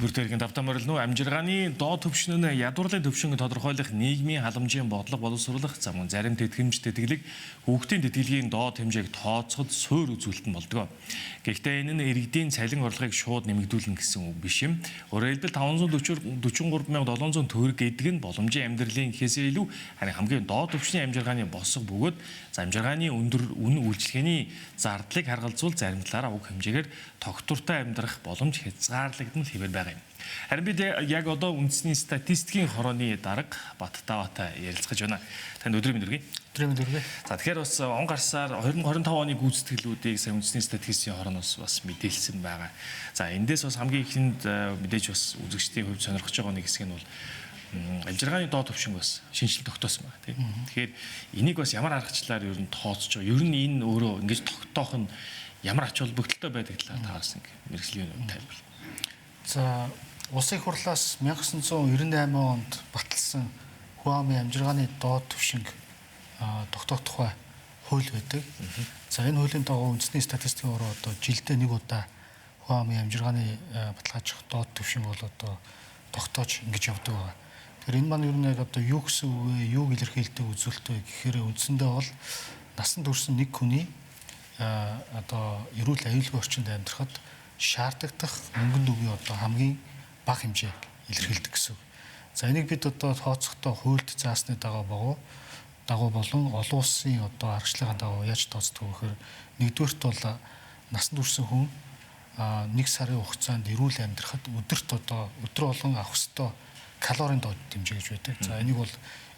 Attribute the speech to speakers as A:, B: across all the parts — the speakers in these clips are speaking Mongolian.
A: Бүртэргийн давтан морил амжиргааны доод төвшин нь ядуурлын төвшинг тодорхойлох нийгмийн халамжийн бодлого боловсруулах зам зарим тэтгэмж тэтгэлэг хүүхдийн тэтгэлгийн доод хэмжээг тооцоход суур үзүүлэлт нь болдог. Гэхдээ энэ нь иргэдийн цалин орлогыг шууд нэмэгдүүлнэ гэсэн үг биш юм. Өөрөөр хэлбэл 543,700 төгрөг гэдэг нь боломжийн амьдралын гэхээсээ илүү харин хамгийн доод төвшний амжиргааны босго бөгөөд амжиргааны өндөр үн үйлчлэгээний зардлыг харгалзуул зарим талаараа уг хэмжээгээр тогтвортой амьдрах боломж хязгаарлагдана хэвээр байгаа юм. Харин бид яг одоо үндэсний статистикийн хорооны дарга Баттаваатай ярилцгаж байна. Танд өдрийн мэнд хүргэе.
B: Өдрийн мэнд хүргэе.
A: За тэгэхээр бас он гарсаар 2025 оны гүйцэтгэлүүдийг сая үндэсний статистикийн хорооноос бас мэдээлсэн байгаа. За эндээс бас хамгийн ихэнд мэдээж бас үзэгчдийн хувьд сонирхож байгаа нэг хэсэг нь бол амжиргааны доод төвшин бас шинжилэл тогтоосон байна тийм. Тэгэхээр энийг бас ямар аргачлалаар ер нь тооцож байгаа. Ер нь энэ өөрөө ингэж тогтоох нь ямар ач холбогдолтой байдаг талаар та бас ингэ мэргэжлийн тайлбар.
B: За Улсын их хурлаас 1998 онд баталсан Хуами амжиргааны доод төвшинг тогтоох тухай хууль байдаг. За энэ хуулийн дагуу үндэсний статистикийн ороо одоо жилдээ нэг удаа Хуами амжиргааны баталгаачих доод төвшинг бол одоо тогтоож ингэж явдаг байна. Тэгэхээр энэ маань ер нь одоо юу гэсэн үг вэ? Юуг илэрхийлдэг үзүүлэлт вэ гэхээр үндсэндээ бол насанд хүрсэн нэг хүний одоо эрүүл аюулгүй орчинд амьдрахад шаардлагадах мөнгөнд үгүй одоо хамгийн бага хэмжээг илэрхийлдэг гэсэн. За энийг бид одоо тооцохдоо хуульд заасны дагуу болон олон улсын одоо аргачлалын дагуу яаж тооцдог вэ гэхээр нэгдүгürt бол насанд хүрсэн хүн 1 сарын хугацаанд эрүүл амьдрахад өдөрт одоо өдрө болгон авах ёстой калорийн доод хэмжээ гэж байдаг. За энийг бол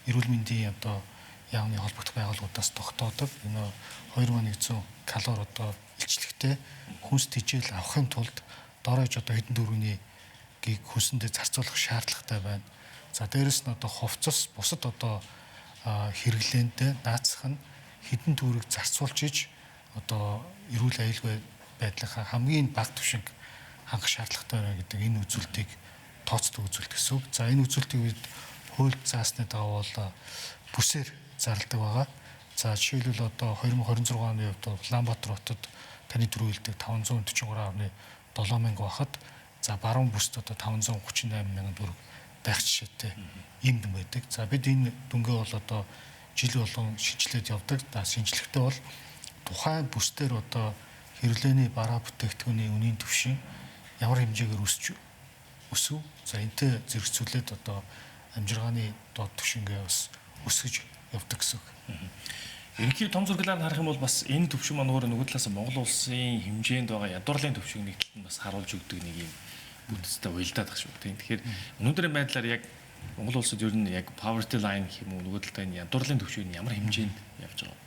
B: эрүүл мэндийн одоо яамны холбогдох байгууллагуудаас тогтоодог. Энэ 2100 калори одоо илчлэгтэй хүнс тэжээл авахын тулд доорож одоо хэдэн төгрөгийн хүнсэндээ зарцуулах шаардлагатай байна. За дээрэс нь одоо хувцас бусад одоо хэрэглээнд наацах нь хэдэн төгрөг зарцуулж иж одоо эрүүл аюулгүй байдлынхаа хамгийн бага түвшинг хангах шаардлагатай байна гэдэг энэ үзүүлэлтийг тооцдог үзүүлэлт гэсэн үг. За энэ үзүүлэлтийг бид хуульд заасны дагуу бол бүсээр зарладаг байгаа. За жишээлбэл одоо 2026 оны хувьд Улаанбаатар хотод таны түрүү хэлдэг 543.7 мянга байхад за баруун бүсд одоо 538 мянган төгрөг байх жишээтэй юм байдаг. За бид энэ дүнгээ бол одоо жил болгон шинжилээд явдаг. За шинжилгээтэй бол тухайн бүсдэр одоо хэрэглээний бараа бүтээгдэхүүний үнийн түвшин ямар хэмжээгээр өсөв. За энтэй зэрэгцүүлээд одоо амжиргааны доод түвшингээ бас өсгөж явдаг гэсэн үг.
A: Ерөнхий том зурглаар харах юм бол бас энэ төвшин маань өөрөө нөгөө талаас Монгол улсын хэмжээнд байгаа ядуурлын төвшин нэг талд нь бас харуулж өгдөг нэг юм бүтцтэй уялдаад байгаа шүү. Тэгэхээр өнөөдрийн байдлаар яг Монгол улсад ер нь яг poverty line гэх юм уу нөгөө талдаа энэ ядуурлын төвшин ямар хэмжээнд явж байгаа.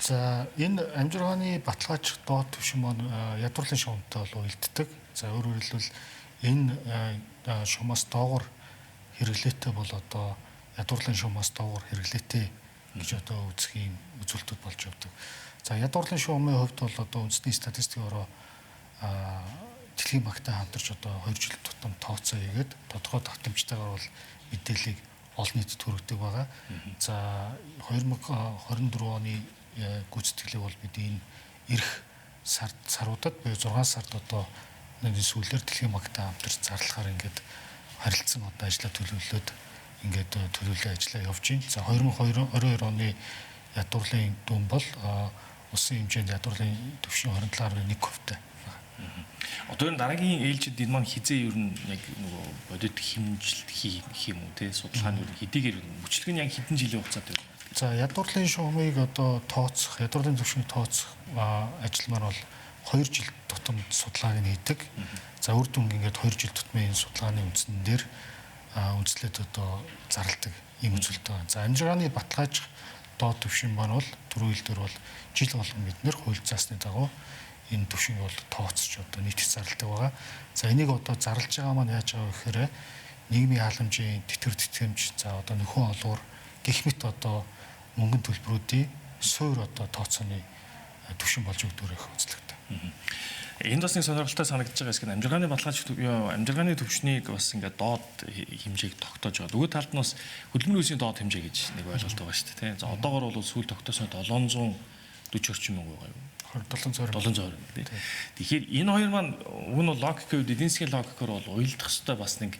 B: За энэ амжиргааны баталгаачих доод төвшин маань ядуурлын шугамтай бол уялддаг. За өөрөөр хэлбэл энэ шумаас доогор хэрэглээтэй бол одоо ядуурлын шумаас доогор хэрэглээтэй гэж одоо үзэх юм үзүүлэлтүүд болж явдаг. За ядуурлын шугамын хувьд бол одоо үндэсний статистикийн ороо Дэлхийн банктай хамтарч одоо 2 жил тутам тооцоо хийгээд тодорхой давтамжтайгаар бол мэдээллийг олон нийтэд хүргэдэг байгаа. За 2024 оны гүйцэтгэлийг бол бид энэ эх саруудад буюу 6 сард одоо энэ сүүлээр Дэлхийн банктай хамтарч зарлахаар ингээд харилцсан одоо ажлаа төлөвлөлөөд ингээд төлөвлөлөө ажиллаа явж байна. За 2022 оны ядуурлын дүн бол улсын хэмжээнд ядуурлын түвшин 27.1%-тай байна.
A: Одоо энэ дараагийн ээлжид энэ маань хизээ ер нь яг нөгөө бодит хэмжилт хийх юм уу те судалгааны ер нь хэдийгээр мөчлөг нь яг хэдэн жилийн хугацаатай байна.
B: За ядуурлын шугамыг одоо тооцох, ядуурлын түвшнийг тооцох ажил маань бол 2 жил тутам судалгааг нь хийдэг. За үр дүн ингээд 2 жил тутмын энэ судалгааны үндсэн дээр үндэслээд одоо зарладаг юм үзүүлэлт байна. За амжиргааны баталгаажих доод түвшин маань бол түрүү хэл дээр бол жил болгон бид нэр хууль заасны дагуу энэ түвшинг бол тооцож одоо нийтд зарладаг байгаа. За энийг одоо зарлж байгаа маань яаж байгаа вэ гэхээр нийгмийн халамжийн тэтгэмж за одоо нөхөн олгор гэх мэт одоо мөнгөнд төлбөрүүдийн суур одоо тооцооны түвшин болж өгдөг их үзлэгтэй.
A: Энд бас нэг сонирхолтой санагдаж байгаа хэсэг нь амжиргааны баталгаач амжиргааны төвшнийг бас ингээд доод хэмжээг тогтоож байгаа. Нөгөө талд нь бас хөдөлмөрийн үсгийн доод хэмжээ гэж нэг ойлголт байгаа шүү дээ. За одоогоор бол сүүл тогтоосон 740 орчим мөнгө байгаа юм. 720. Тэгэхээр энэ хоёр маань уг нь логикийн үед эдийн засгийн логикоор бол уялдах ёстой бас нэг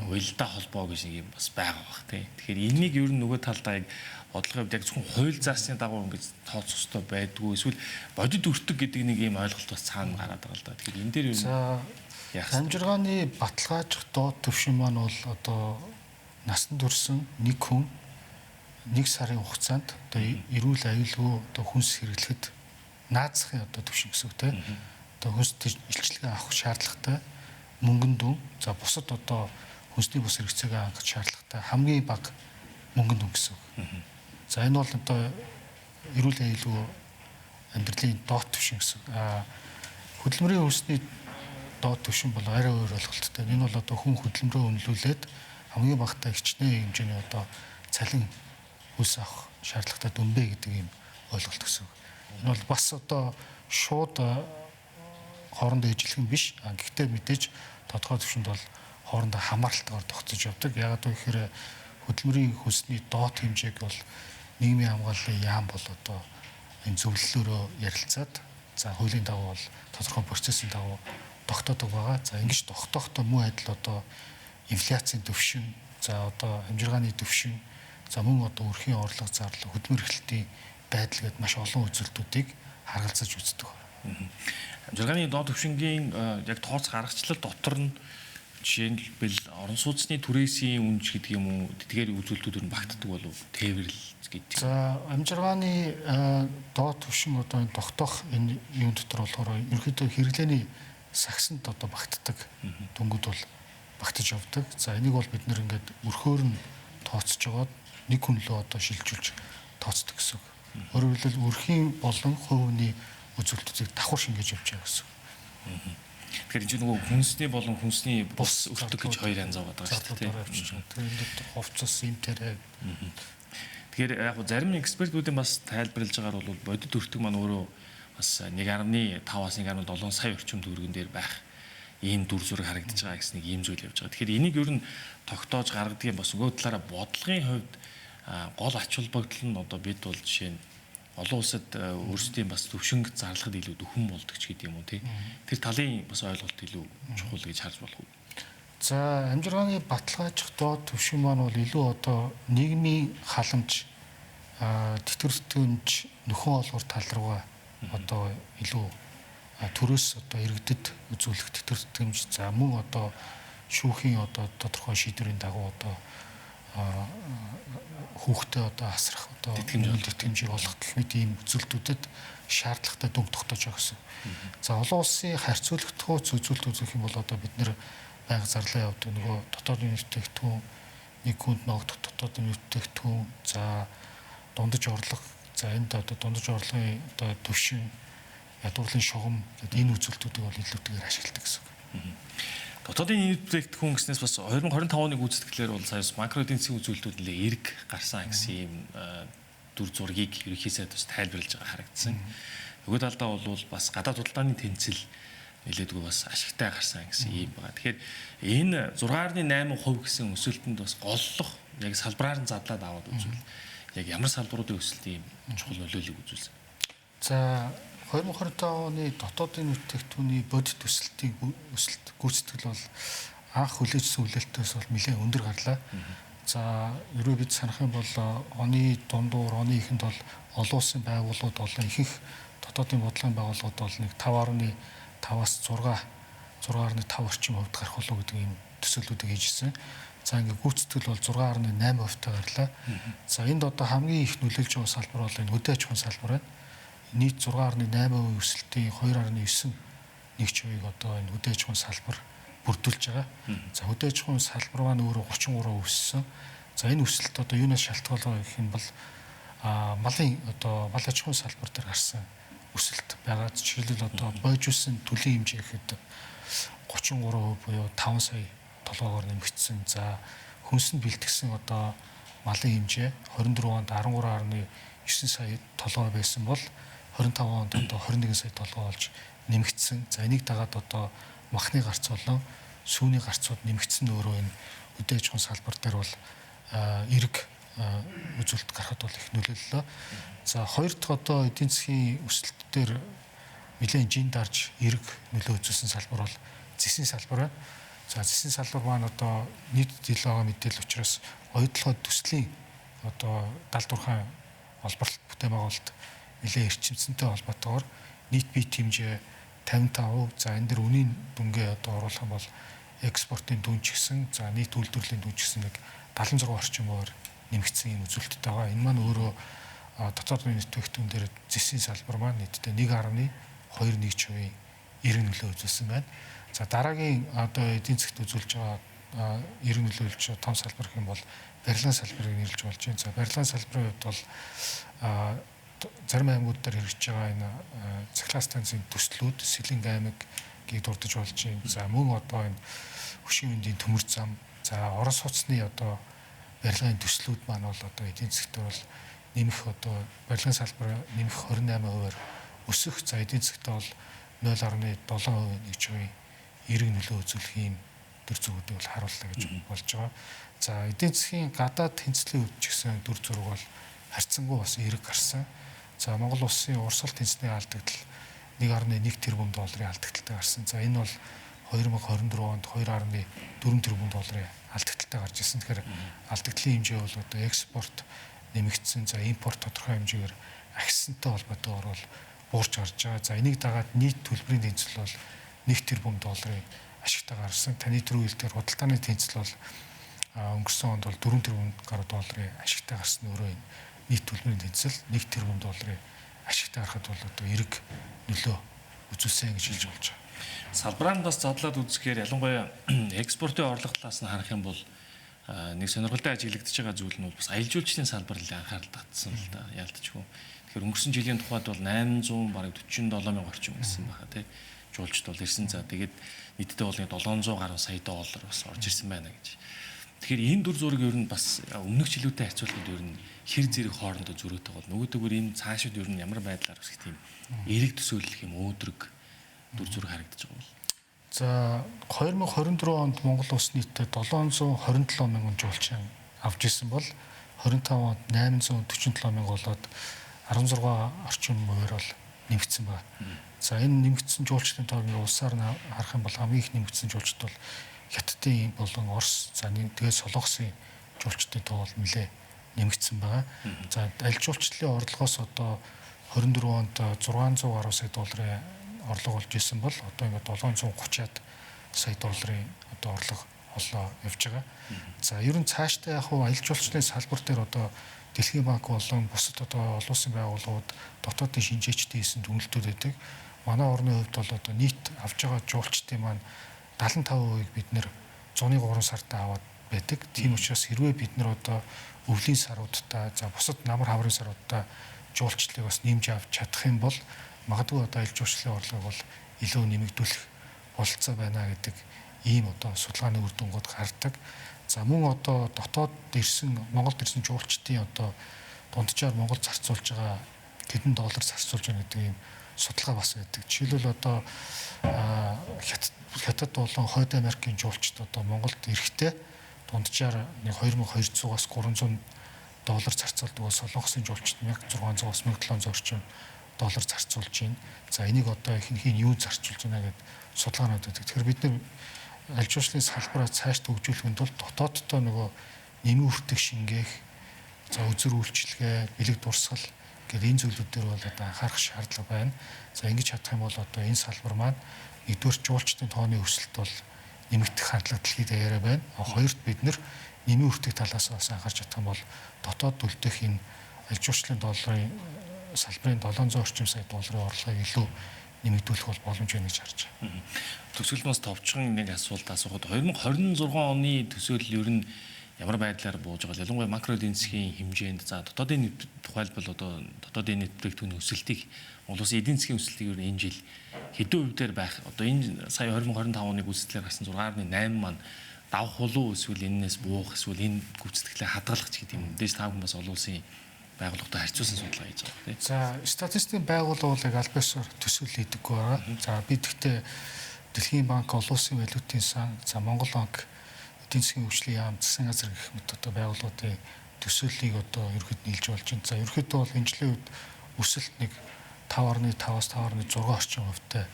A: уялдаа холбоо гэж нэг юм бас байгаа бах тий. Тэгэхээр энийг ер нь нөгөө талдаа яг бодлогын хувьд яг зөвхөн хууль заасны дагуу ингэж тооцох ёстой байдгүй эсвэл бодит өртөг гэдэг нэг юм ойлголт бас цаана гараад байгаа л да. Тэгэхээр энэ дээр юу
B: амжиргааны баталгаажих доод түвшин маань бол одоо насанд хүрсэн нэг хүн 1 сарын хугацаанд одоо эрүүл аюулгүй одоо хүнс хэрэглэхэд наазахын одоо түвшин гэсэн үг тийм. Одоо хүнс илчлэгээ авах шаардлагатай мөнгөн дүн. За бусад одоо хүнсний бус хэрэгцээг хангах шаардлагатай хамгийн бага мөнгөн дүн гэсэн үг. За энэ бол одоо эрүүл аюулгүй амьдралын доод түвшин гэсэн. Хөдөлмөрийн хүнсний доод түвшин бол арай өөр ойлголттой. Энэ бол одоо хүн хөдөлмөрөө үнэлүүлээд хамгийн багатай хичнээн хэмжээний одоо цалин хүнс авах шаардлагатай дүнбэ гэдэг юм ойлголт гэсэн үг. Энэ бол бас одоо шууд хоорондоо ижилхэн биш. Гэхдээ мэдээж тодорхой түвшинд бол хоорондоо хамааралтайгаар тогтцож явдаг. Яагаад гэвэл хөдөлмөрийн хүнсний доод хэмжээг бол нийгмийн хамгааллын яам бол одоо энэ зөвлөлөөрөө ярилцаад за хуулийн дагуу бол тодорхой процессын дагуу тогтоодог байгаа. За ингэж тогтоохдоо мөн адил одоо инфляцийн түвшин, за одоо амжиргааны түвшин, за мөн одоо өрхийн орлого зарлал, хөдөлмөр эрхлэлтийн байдал гэдээ маш олон үзүүлэлтүүдийг харгалзаж үздэг.
A: Амжиргааны доод түвшингийн яг тооц гаргачлал дотор нь жишээлбэл орон сууцны түрээсийн үнж гэдэг юм уу тэдгээр үзүүлэлтүүд нь багтдаг болов тээвэрлэл гэдэг.
B: За амжиргааны доод түвшин одоо энэ тогтоох энэ юм дотор болохоор ерөнхийдөө хэрэглээний сагсанд одоо багтдаг дүнгууд бол багтаж явдаг. За энийг бол бид нэр ингээд өрхөөр нь тооцож жагаад нэг хүн лөө одоо шилжүүлж тооцдог гэсэн үг. Өөрөөр хэлбэл өрхийн болон хувийн үзүүлэлтүүдийг давхар шингээж явж байгаа гэсэн үг.
A: Тэгэхээр энэ нөгөө хүнсний болон хүнсний бус өртөг гэж хоёр янз байгаа шүү дээ.
B: Тэгэхээр хувцас имтэрэг.
A: Тэгэхээр яг зарим экспертүүдийн бас тайлбарлаж байгаагаар бол бодит өртөг маань өөрөө бас 1.5-аас 1.7 сая орчим төгрөгөн дээр байх ийм дүр зураг харагдаж байгаа гэсэн нэг ийм зүйл явж байгаа. Тэгэхээр энийг ер нь тогтоож гаргадгийн бас өгөө талаараа бодлогын хувьд гол ач холбогдол нь одоо бид бол жишээ нь олон улсад өөрсдийн бас төвшинг зарлахад илүү дөхөн болдог ч гэдэг юм уу тий. Тэр талын бас ойлголт илүү чухал гэж харж болох уу?
B: За амжиргааны баталгаажих доод төвшин маань бол илүү одоо нийгмийн халамж тэтгэвртгэнж нөхөн олгор тал руугаа одоо илүү төрөөс одоо иргэдэд үзүүлэх тэтгэвртгэмж за мөн одоо шүүхийн одоо тодорхой шийдвэрийн дагуу одоо хүүхдээ одоо асрах одоо тэтгэмжийг олгох гэх мэт ийм үзүүлэлтүүдэд шаардлагатай дүнг тогтоож байгаа гэсэн. За олон улсын харьцуулагдах хууц үзүүлэлт үзэх юм бол одоо бид нэр байнга зарлаа явдаг нөгөө дотоодын бүтээгдэхүүн нэг хүнд ногдох дотоодын бүтээгдэхүүн за дундаж орлого за энд одоо дундаж орлогын одоо түвшин ядуурлын шугам гэдэг энэ үзүүлэлтүүдийг бол илүүтэйгээр ашигладаг гэсэн.
A: Дотоодын нийт бүтээгдэхүүн гэснээс бас 2025 оны гүйцэтгэлээр бол сая макро эдийн засгийн үзүүлэлтүүд нэлээ эрг гарсан гэсэн ийм дүр зургийг ерөнхий сайд бас тайлбарлаж байгаа харагдсан. Нөгөө талдаа бол бас гадаад худалдааны тэнцэл нэлээдгүй бас ашигтай гарсан гэсэн ийм байгаа. Тэгэхээр энэ 6.8% гэсэн өсөлтөнд бас голлох яг салбараар нь задлаад аваад үзвэл яг ямар салбаруудын өсөлт ийм чухал нөлөөллийг үзүүлсэн.
B: За 2025 оны дотоодын бүтээгдэхүүний бодит өсөлтийн өсөлт гүйцэтгэл бол анх хүлээжсэн хүлээлтээс бол нэлээд өндөр гарлаа. За ерөө бид санах юм бол оны дундуур оны эхэнд бол олон улсын байгууллагууд болон ихэнх дотоодын бодлогын байгууллагууд бол нэг 5.5-аас 6.5 орчим хувьд гарах болов гэдэг ийм төсөөллүүдийг хийжсэн. За ингээ гүйцэтгэл бол 6.8% гарлаа. За энд одоо хамгийн их нөлөөлж байгаа салбар бол энэ хөдөө аж ахуйн салбар байна. Нийт 6.8% өсөлтийн 2.9 1%-ийг одоо энэ хөдөө аж ахуйн салбар бүрдүүлж байгаа. За хөдөө аж ахуйн салбар маань өөрөө 33% өссөн. За энэ өсөлт одоо юунаас шалтгаалгаа гэх юм бол малын одоо мал аж ахуйн салбар дээр гарсан өсөлт байгаа. Жишээлбэл одоо бойжуулсан төлийн хэмжээ гэхэд 33% буюу 5 сая толгоогоор нэмэгдсэн. За хүнсэнд бэлтгэсэн одоо малын хэмжээ 24 онд 13.9 сая толгой байсан бол 25 онд одоо 21 сая толгой болж нэмэгдсэн. За энийг дагаад одоо махны гарц болон сүүний гарцууд нэмэгдсэн өөрөө энэ хөдөө аж ахуйн салбар дээр бол эрг үзүүлэлт гарахад бол их нөлөөллөө. За хоёр дахь одоо эдийн засгийн өсөлт дээр нэлээд жин дарж эрг нөлөө үзүүлсэн салбар бол зэсийн салбар байна. За зэсийн салбар маань одоо нийт ил байгаа мэдээлэл учраас оюутлогоо төслийн одоо далд урхайн олборлолт бүтээн байгуулалт нэлээд эрчимцэнтэй холбоотойгоор нийт бие хэмжээ 55%. За энэ дэр үнийн дүнгээ одоо оруулах юм бол экспортын дүн ч гэсэн за нийт үйлдвэрлэлийн дүн ч гэсэн нэг 76 орчим хувиар нэмэгдсэн юм үзүүлэлттэй байгаа. Энэ маань өөрөө дотоодын нэтвэгтэн дээр зэсийн салбар маань нийтдээ 1.21% эрг нөлөө үзүүлсэн байна. За дараагийн одоо эдийн засгт үзүүлж байгаа эрг нөлөөлж том салбар гэх юм бол барилгын салбарыг нэрлэж болж байна. За барилгын салбарын хувьд бол зарим аймагуд дээр хэрэгжиж байгаа энэ цахилгаан станцын төслүүд Сэлэнг аймагыг дурдж болж байна. За мөн одоо энэ хөшийн үндийн төмөр зам, за орон сууцны одоо барилгын төслүүд маань бол одоо эдийн засгт бол нэмэх одоо барилгын салбар нэмэх 28%-аар өсөх. За эдийн засгт бол 0.7% нэгж хувийн эрг нөлөө үзүүлэх юм дүр зургуудыг бол харууллаа гэж болж байгаа. За эдийн засгийн гадаад тэнцлийн хувьд ч гэсэн дүр зураг бол харьцангуй бас эрг гарсан. За Монгол улсын урсгал тэнцний алдагдал 1.1 тэрбум долларын алдагдaltaй гарсан. За энэ бол 2024 онд 2.4 тэрбум долларын алдагдaltaй гарч ирсэн. Тэгэхээр алдагдлын хэмжээ бол одоо экспорт нэмэгдсэн. За импорт тодорхой хэмжээгээр агсантай холбоотойгоор бол буурч гарч байгаа. За энийг дагаад нийт төлбөрийн тэнцэл бол 1 тэрбум долларын ашигтай гарсан. Таны түрүү хэлдгээр худалдааны тэнцэл бол өнгөрсөн онд бол 4 тэрбум гаруй долларын ашигтай гарсан. Өөрөө энэ нийт төлбөрийн тэнцэл 1 тэрбум долларын ашигтай гарахад бол одоо эрг нөлөө үзүүлсэн гэж хэлж болж байгаа.
A: Салбараа бас задлаад үзэхээр ялангуяа экспортын орлого талаас нь харах юм бол нэг сонирхолтой ажиглагдж байгаа зүйл нь бас аялал жуулчлалын салбар л анхаарал татсан л да яалтчгүй. Тэгэхээр өнгөрсөн жилийн тухайд бол 800 бараг 47 мянга орчим гэсэн байна тий. Жуулчд бол ирсэн. За тэгээд нийтдээ бол 700 гаруй сая доллар бас орж ирсэн байна гэж. Тэгэхээр энэ дүр зураг ер нь бас өмнөх жилүүтэй харьцуулахад ер нь хэр зэрэг хоорондоо зөрөөтэй бол нөгөөдөөр энэ цаашид ер нь ямар байдлаар бас тийм эрэг төсөөлөх юм өөдрөг дүр зураг харагдаж байгаа бол.
B: За 2024 онд Монгол улс нийтдээ 727 мянган жуулчин авч ирсэн бол 25 онд 847 мянга болоод 16 орчим хувиар бол нэмэгдсэн байна. За энэ нэмэгдсэн жуулчдын тоог улсаар нь харах юм бол хамгийн их нэмэгдсэн жуулчд бол Хятадын болон Орос, за тэгээд Солонгосын жуулчдын тоо бол нэлээд нэмэгдсэн байгаа. За аль жуулчлалын орлогоос одоо 24 онд 600 гаруй сая долларын орлого болж исэн бол одоо ингээд 730-аад сая долларын одоо орлого олоо явж байгаа. За ер нь цаашдаа яг аялал жуулчлалын салбар дээр одоо Дэлхийн банк болон бусад одоо олон улсын байгууллагууд дотоодын шинжээчдийн хийсэн дүгнэлтүүд байдаг. Манай орны хувьд бол одоо нийт авж байгаа жуулчдын маань 75%-ийг бид нэр 103 сартаа аваад байдаг. Тийм учраас хэрвээ бид нар одоо өвлийн саруудаа за бусад намар хаврын саруудаа жуулчлалыг бас нэмж авч чадах юм бол магадгүй одоо аялал жуулчлалын орлогыг бол илүү нэмэгдүүлэх бололцоо байна гэдэг ийм одоо судалгааны үр дүнгууд гардаг. За мөн одоо дотоод ирсэн Монголд ирсэн жуулчдын одоо дунджаар Монголд зарцуулж байгаа хэдэн доллар зарцуулж байгаа гэдэг ийм судалгаа бас байдаг. Жишээлбэл одоо Хятад болон Хойд Америкийн жуулчд одоо Монголд ирэхдээ дунджаар 2200-аас 300 доллар зарцуулдаг бол Солонгосын жуулчд 1600-аас 1700 орчим доллар зарцуулж байна. За энийг одоо ихэнх нь юу зарцуулж байна гэдэг судалгаанууд байдаг. Тэгэхээр бид нар аль жуулчлалын салбараа цаашд хөгжүүлэхэд бол дотооддоо нөгөө нэмийн үртэг шингээх, за үзэр үйлчилгээ, бэлэг дурсгал гэдэг энэ зүйлүүд дээр бол одоо анхаарах шаардлага байна. За ингэж чадах юм бол одоо энэ салбар маань нэгдүгээр жуулчдын тооны өсөлт бол нэмэгдэх хандлага дэлхийд даяараа байна. Хоёрт бид нэр нэмийн үртэг талаас бас анхаарч чадах юм бол дотоод төлдөх энэ аль жуулчлалын долларын салбарын 700 орчим сая долларын орлогыг илүү нэмэгдүүлэх бол боломж байна гэж харж байна.
A: Төгсгөлмөөс товчхон нэг асуулт асуухад 2026 оны төсөөлөл ер нь ямар байдлаар бууж байгаа. Ялангуяа макро эдийн засгийн хэмжээнд за дотоодын тухайлбал одоо дотоодын нэвтрүүлэгтийн өсөлтийг Монгол улсын эдийн засгийн өсөлтийг ер нь энэ жил хэдэн хувьдаар байх. Одоо энэ сая 2025 оны гүйцэтгэлээр гарсан 6.8 маань давх болов эсвэл энээс буух эсвэл энэ гүйцэтгэлээ хадгалах ч гэдэг юм. Дээс 5 хүн бас олон улсын байгууллагатай харьцуулсан судалгаа хийж байгаа тийм.
B: За статистикийн байгууллагыг аль бисаар төсөөлөл хийдэггүй байгаа. За би тэгтээ Дэлхийн банк, олон улсын валютын сан, за Монгол банк, эдийн засгийн хөгжлийн яам, засгийн газар гэх мэт одоо байгууллагуудын төсөөллийг одоо ерөөд нийлж болж байна. За ерөөдөө бол энэ жилийн үед өсөлт нэг 5.5-аас 5.6 орчим хувьтай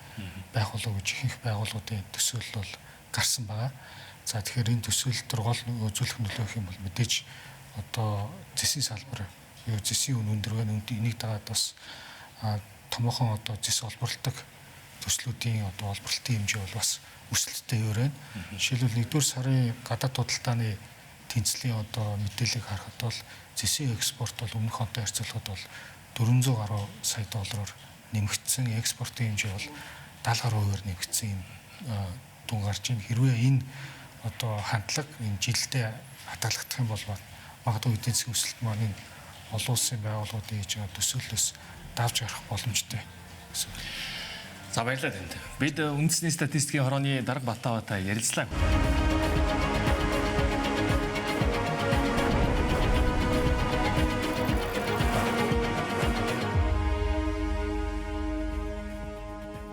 B: байх болов гэж ихэнх байгууллагуудын төсөөлөл бол гарсан байгаа. За тэгэхээр энэ төсөөлөлтөөр гол үзүүлэх нөлөө гэх юм бол мэдээж одоо зэсийн салбар, зэсийн үн өндөр байна. Энийг дагаад бас томоохон одоо зэс олборлдог төслүүдийн одоо олборлтын хэмжээ бол бас өсөлттэй байна. Жишээлбэл 1-р сарын гадаад худалдааны тэнцлийн одоо мэдээллийг харахад бол зэсийн экспорт бол өмнөх онтой харьцуулахад бол 400 гаруй сая доллараар нэмэгдсэн, экспортын хэмжээ бол 70 гаруй хувиар нэмэгдсэн юм дүн гарч ийн. Хэрвээ энэ одоо хандлага энэ жилдээ хадгалагдах юм бол магадгүй эдийн засгийн өсөлт маань энэ олон улсын байгууллагуудын хийж байгаа төсөөллөөс давж гарах боломжтой гэсэн.
A: За баярлалаа танд. Бид үндэсний статистикийн хорооны Дарга Батбатай ярилцлаа.